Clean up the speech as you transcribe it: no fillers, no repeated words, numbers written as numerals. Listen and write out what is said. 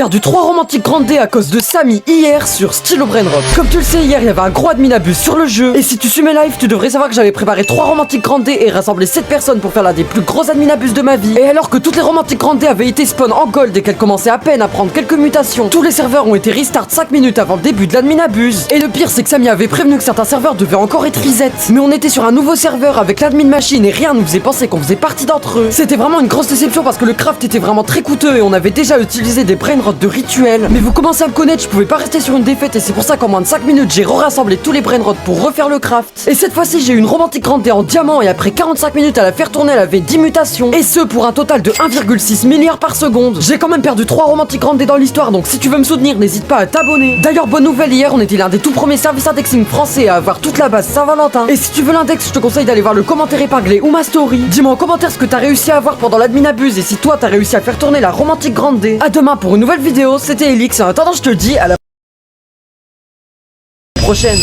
Perdu 3 romantiques grande D à cause de Samy hier sur Stylo Brainrot. Comme tu le sais, hier il y avait un gros admin abus sur le jeu. Et si tu suis mes lives, tu devrais savoir que j'avais préparé 3 romantiques grande D et rassemblé 7 personnes pour faire l'un des plus gros admin abus de ma vie. Et alors que toutes les romantiques grande D avaient été spawn en gold et qu'elles commençaient à peine à prendre quelques mutations, tous les serveurs ont été restart 5 minutes avant le début de l'admin abuse. Et le pire, c'est que Samy avait prévenu que certains serveurs devaient encore être reset. Mais on était sur un nouveau serveur avec l'admin machine et rien nous faisait penser qu'on faisait partie d'entre eux. C'était vraiment une grosse déception parce que le craft était vraiment très coûteux et on avait déjà utilisé des brainrots de rituel. Mais vous commencez à me connaître, je pouvais pas rester sur une défaite et c'est pour ça qu'en moins de 5 minutes j'ai rassemblé tous les brainrots pour refaire le craft. Et cette fois-ci j'ai eu une romantique grande D en diamant et après 45 minutes à la faire tourner elle avait 10 mutations. Et ce pour un total de 1,6 milliard par seconde. J'ai quand même perdu 3 romantiques grande D dans l'histoire, donc si tu veux me soutenir n'hésite pas à t'abonner. D'ailleurs bonne nouvelle, hier on était l'un des tout premiers services indexing français à avoir toute la base Saint-Valentin. Et si tu veux l'index, je te conseille d'aller voir le commentaire épinglé ou ma story. Dis-moi en commentaire ce que t'as réussi à avoir pendant l'admin abuse et si toi t'as réussi à faire tourner la romantique grande D. A demain pour une nouvelle vidéo, c'était Elix. En attendant je te dis à la prochaine.